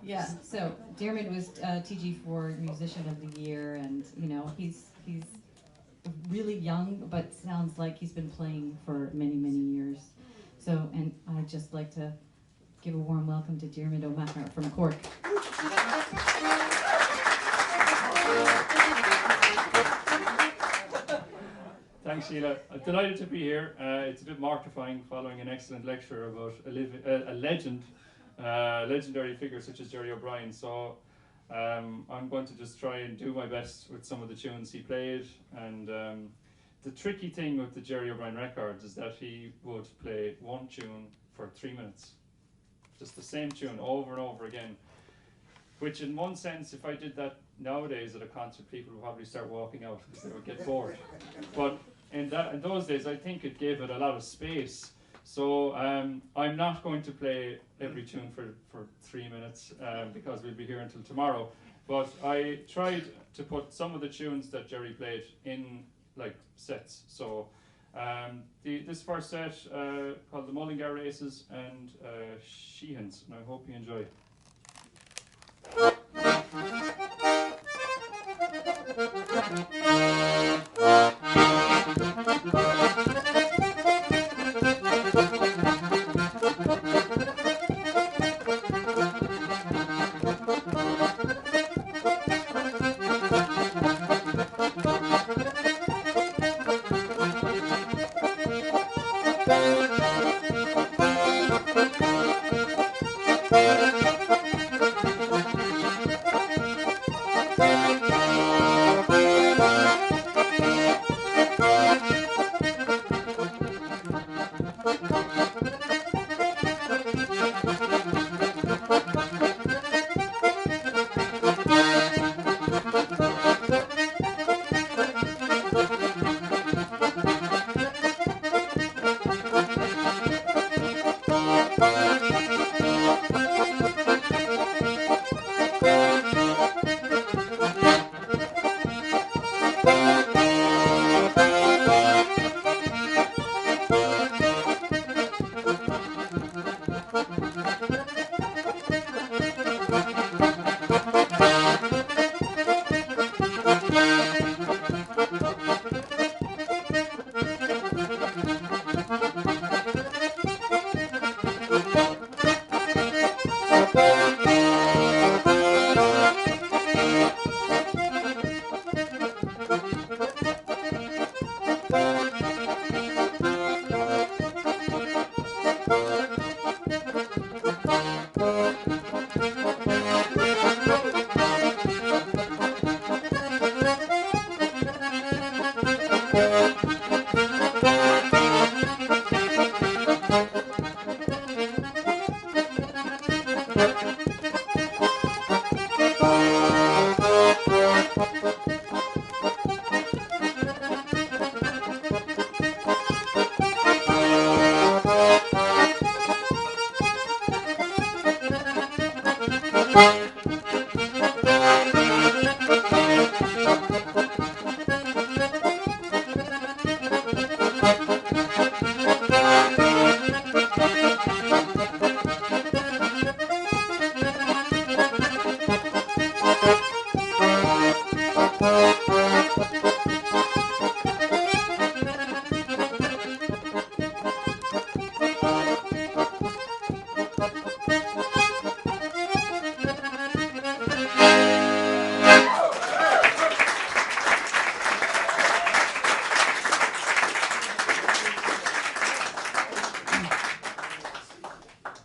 Yeah, so Diarmid was TG4 Musician of the Year, and he's really young, but sounds like he's been playing for many, many years. So, and I'd just like to give a warm welcome to Diarmid O'Maher from Cork. Thanks, Sheila. I'm delighted to be here. It's a bit mortifying following an excellent lecture about a legend, legendary figure such as Jerry O'Brien. So I'm going to just try and do my best with some of the tunes he played. And the tricky thing with the Jerry O'Brien records is that he would play one tune for 3 minutes. Just the same tune over and over again. Which in one sense, if I did that nowadays at a concert, people would probably start walking out because they would get bored. But in those days, I think it gave it a lot of space. So I'm not going to play every tune for 3 minutes because we'll be here until tomorrow. But I tried to put some of the tunes that Jerry played in like sets. So this first set called the Mullingar Races and Sheehan's, and I hope you enjoy.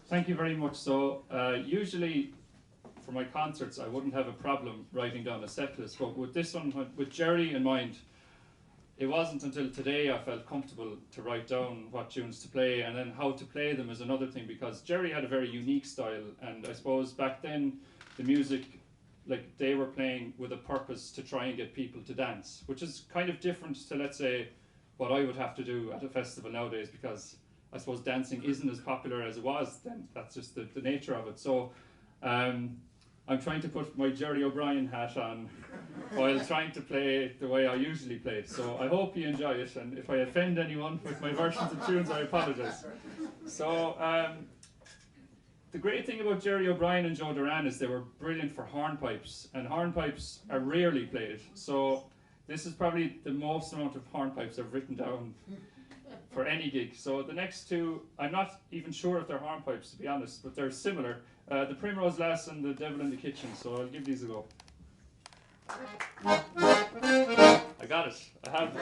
Thank you very much. So usually for my concerts I wouldn't have a problem writing down a set list, but with this one, with Jerry in mind, it wasn't until today I felt comfortable to write down what tunes to play, and then how to play them is another thing, because Jerry had a very unique style, and I suppose back then the music, like, they were playing with a purpose to try and get people to dance, which is kind of different to, let's say, what I would have to do at a festival nowadays, because I suppose dancing isn't as popular as it was then. That's just the nature of it. So I'm trying to put my Jerry O'Brien hat on while trying to play the way I usually play. So I hope you enjoy it, and if I offend anyone with my versions of tunes, I apologise. So the great thing about Jerry O'Brien and Joe Duran is they were brilliant for hornpipes, and hornpipes are rarely played. So this is probably the most amount of hornpipes I've written down for any gig. So the next two, I'm not even sure if they're hornpipes, to be honest, but they're similar. The Primrose Lass and The Devil in the Kitchen, so I'll give these a go. I got it. I have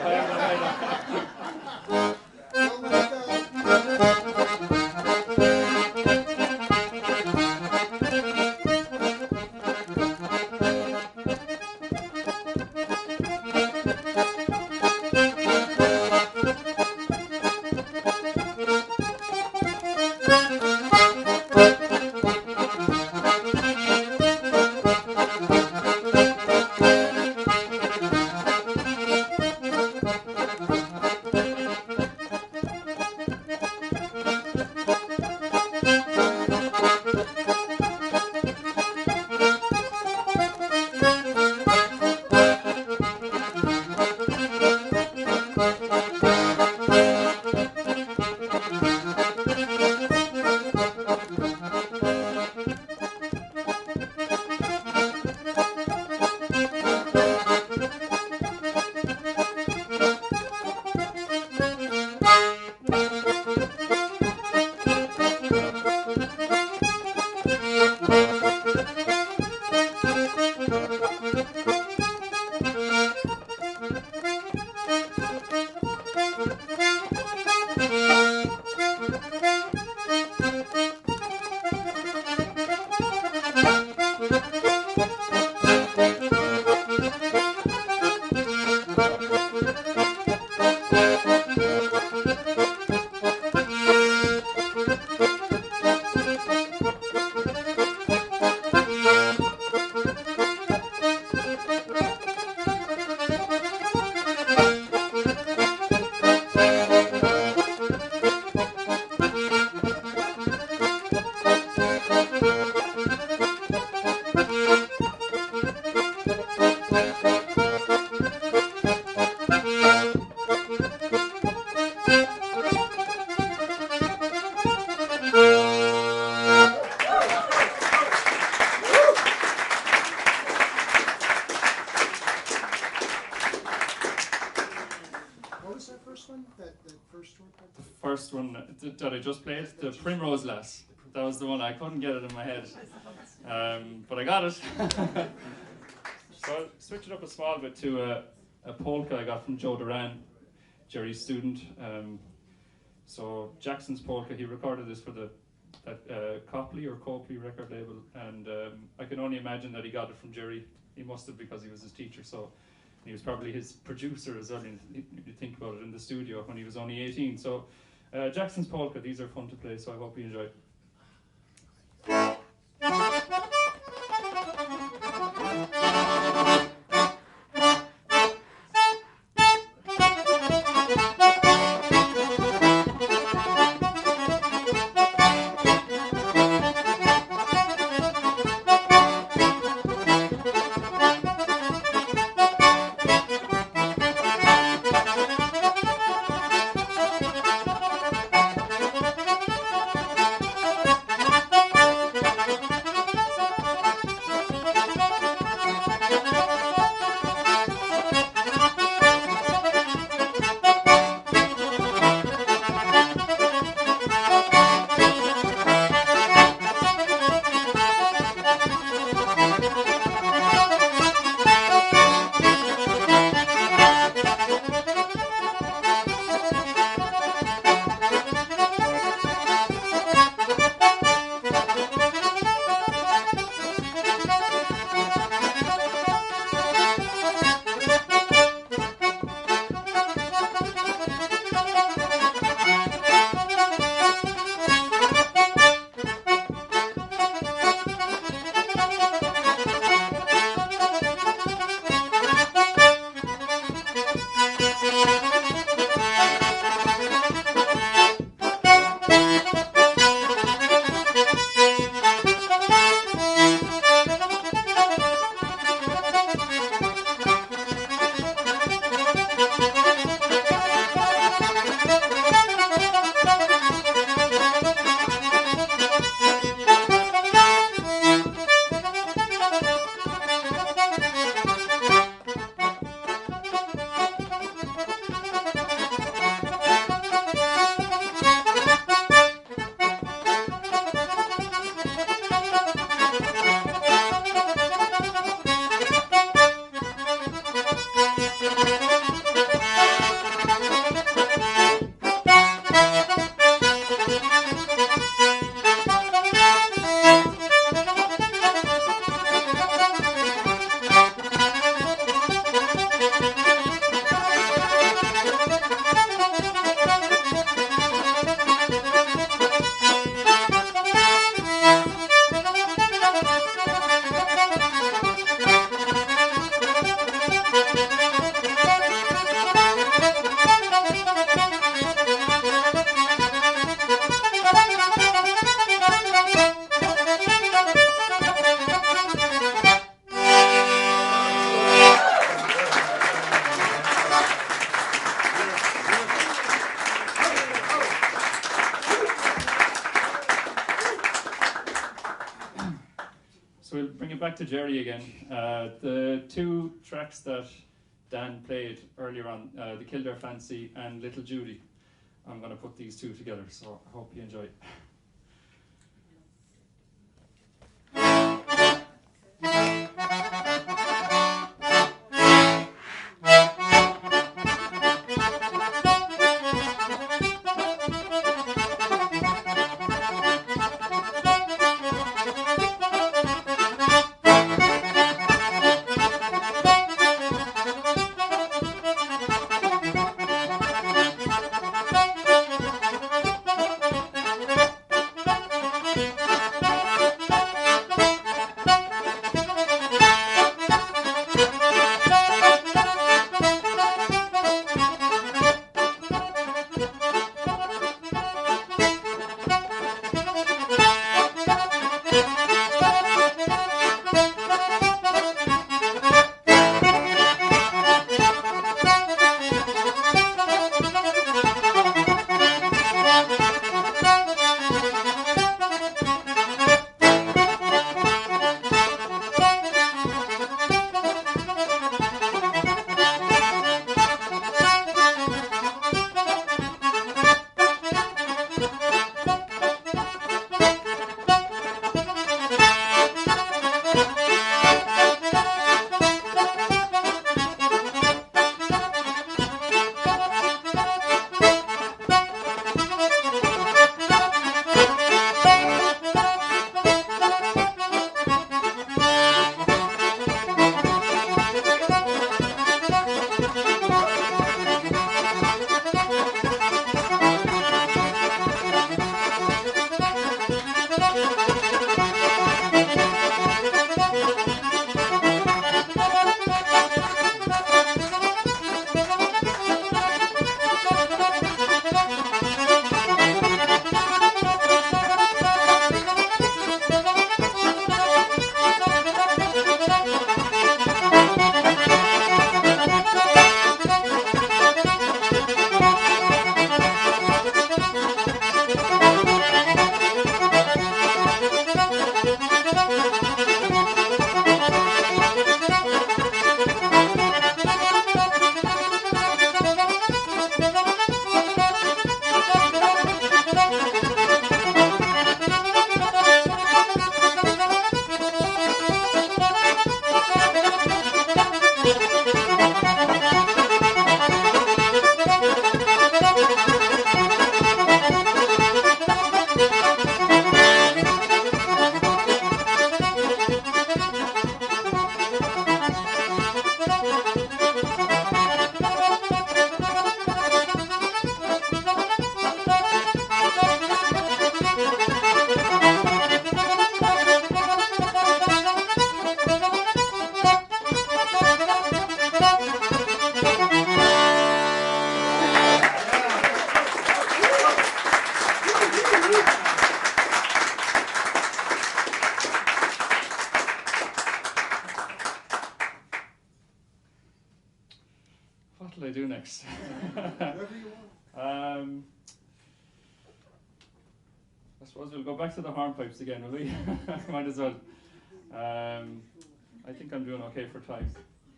first one that I just played, The Primrose Lass. That was the one. I couldn't get it in my head, but I got it. So I'll switch it up a small bit to a polka I got from Joe Duran, Jerry's student. So Jackson's Polka, he recorded this for that Copley or Copley record label, and I can only imagine that he got it from Jerry. He must have, because he was his teacher, so he was probably his producer as well, if you think about it, in the studio when he was only 18. So Jackson's Polka, these are fun to play, so I hope you enjoy. So we'll bring it back to Jerry again. The two tracks that Dan played earlier on, the Kildare Fancy and Little Judy. I'm going to put these two together, so I hope you enjoy. What will I do next? I suppose we'll go back to the hornpipes again, will we? Might as well. I think I'm doing okay for time.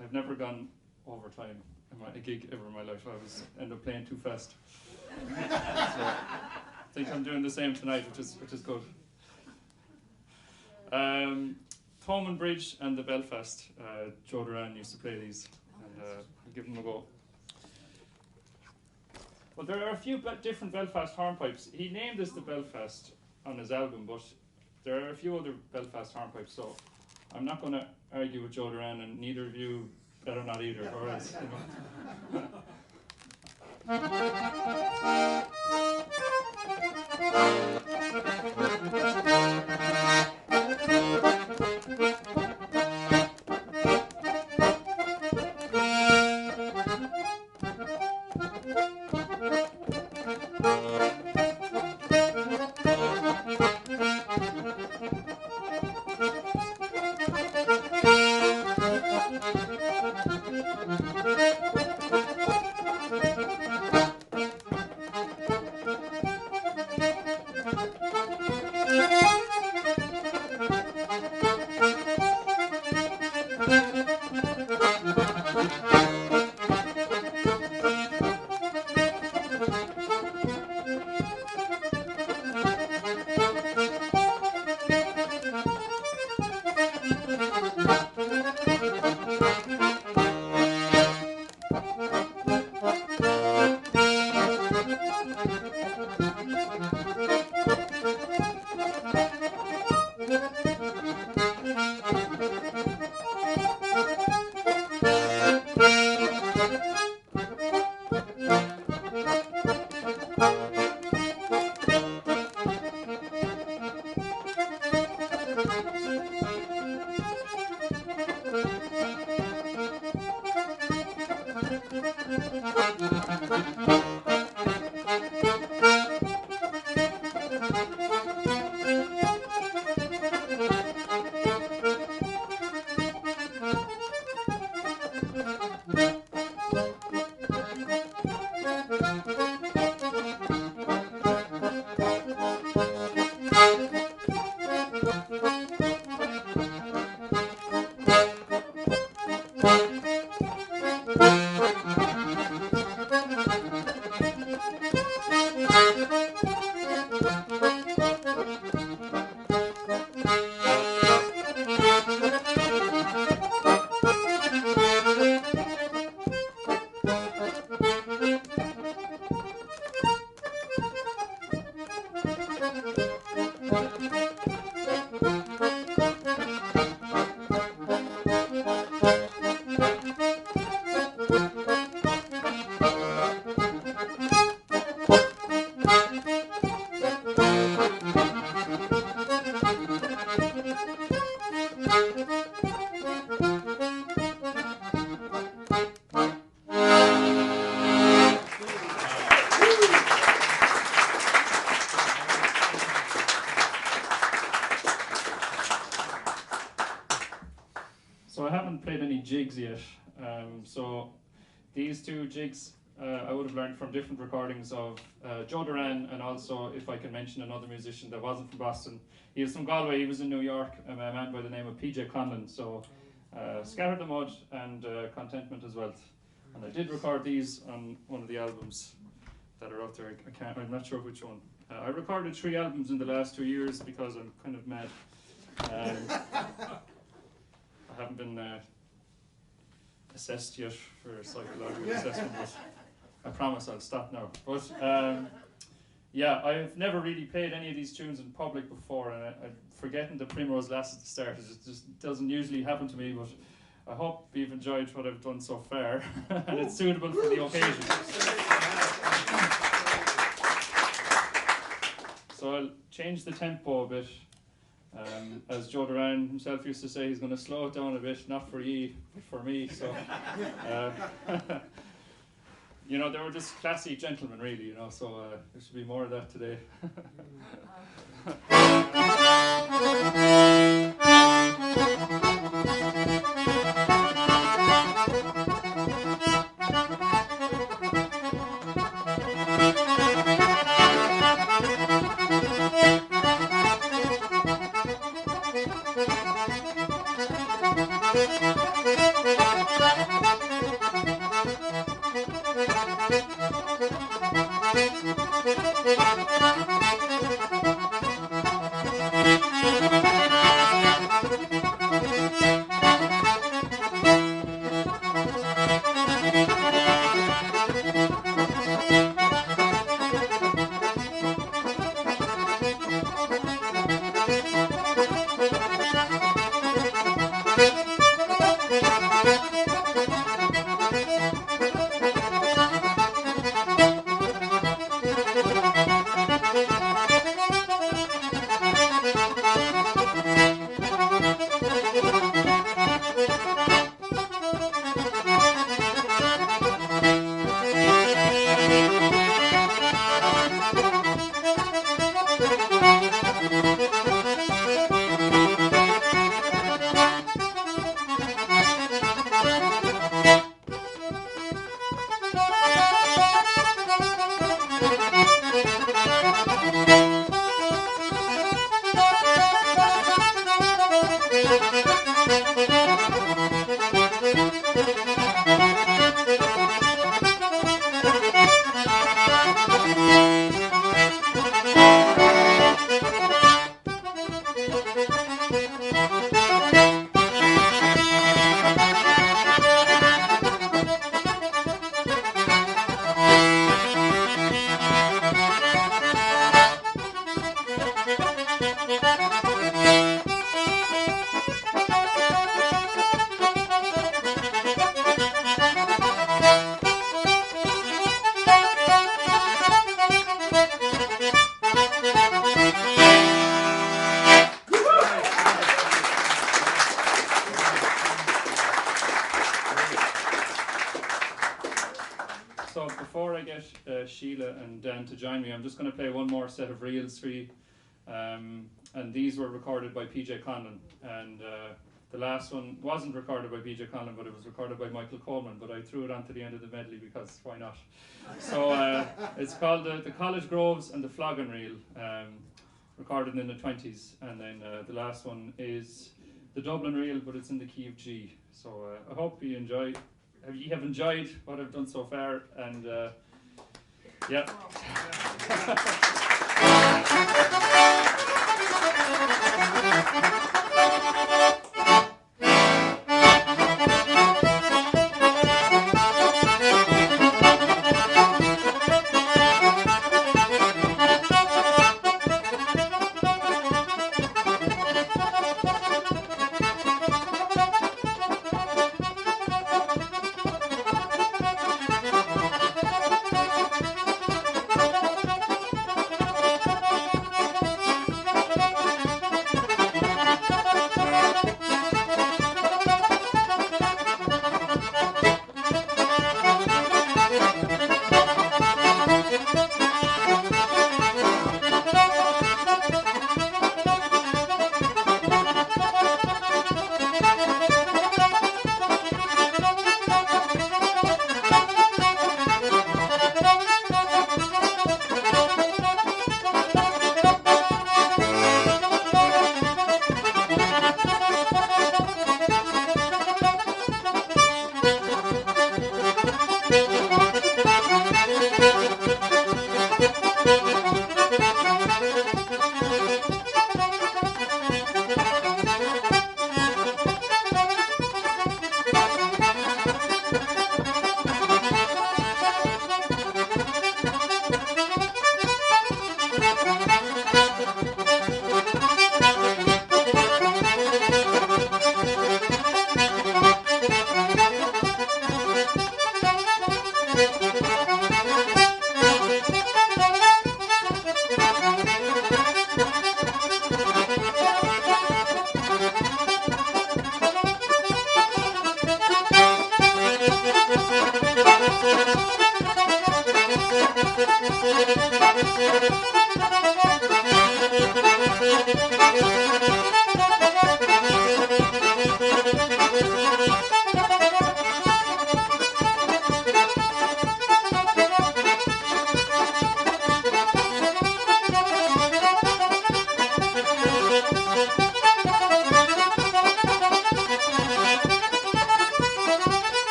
I've never gone over time in a gig ever in my life. I always end up playing too fast. So I think I'm doing the same tonight, which is good. Thomond Bridge and the Belfast. Joe Duran used to play these, and I'll give them a go. Well, there are a few different Belfast hornpipes. He named this the Belfast on his album, but there are a few other Belfast hornpipes, so I'm not going to argue with Joe Duran, and neither of you better not either, or else, you know. So I haven't played any jigs yet. So these two jigs I would have learned from different recordings of Joe Duran, and also, if I can mention another musician that wasn't from Boston. He was from Galway, he was in New York, a man by the name of PJ Conlon. So Scatter the Mud and Contentment as Wealth. And I did record these on one of the albums that are out there. I'm not sure which one. I recorded 3 albums in the last 2 years because I'm kind of mad. I haven't been assessed yet for psychological assessment, but I promise I'll stop now. But yeah, I've never really played any of these tunes in public before, and I'm forgetting the Primrose Lass at the start. It just doesn't usually happen to me, but I hope you've enjoyed what I've done so far, and it's suitable for the occasion. So I'll change the tempo a bit. As Joe Duran himself used to say, he's going to slow it down a bit, not for ye, but for me. So, you know, they were just classy gentlemen, really, you know, so there should be more of that today. before I get Sheila and Dan to join me, I'm just going to play one more set of reels for you. And these were recorded by PJ Conlon. And the last one wasn't recorded by PJ Conlon, but it was recorded by Michael Coleman. But I threw it onto the end of the medley because why not? So it's called the College Groves and the Flogging Reel, recorded in the 20s. And then the last one is the Dublin Reel, but it's in the key of G. So I hope you have enjoyed what I've done so far. And yeah.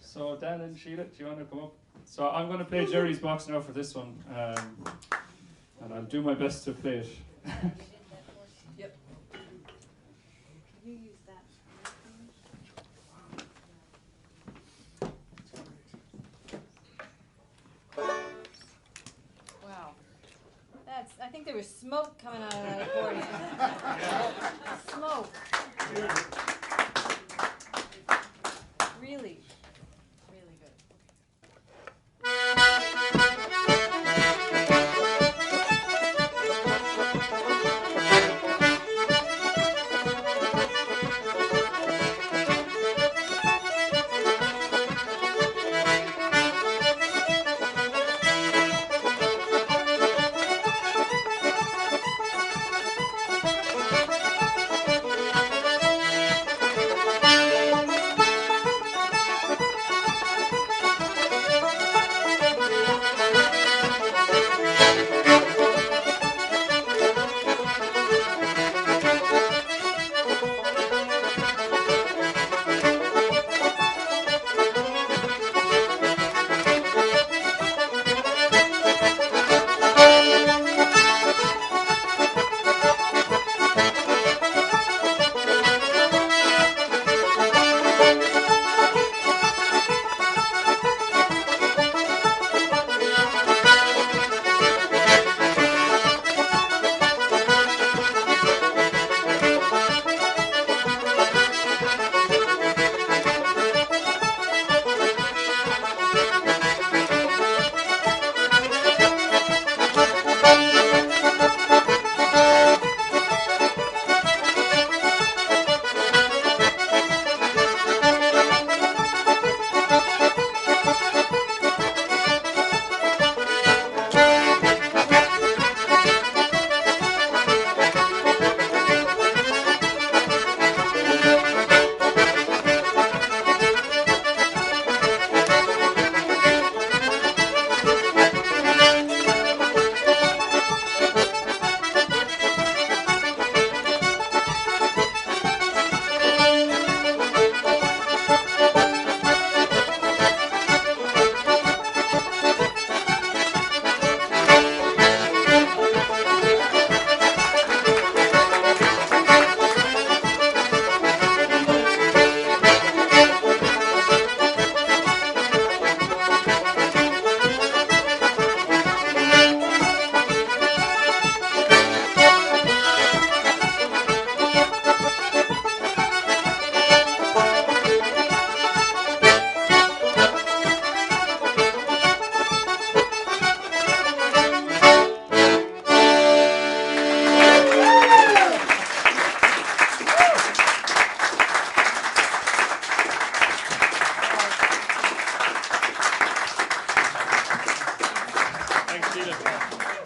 So Dan and Sheila, do you want to come up? So I'm going to play Jerry's Box now for this one, and I'll do my best to play it. Yep. You use that. Wow. I think there was smoke coming out of that accordion. Smoke. Really. Really good. Sheila.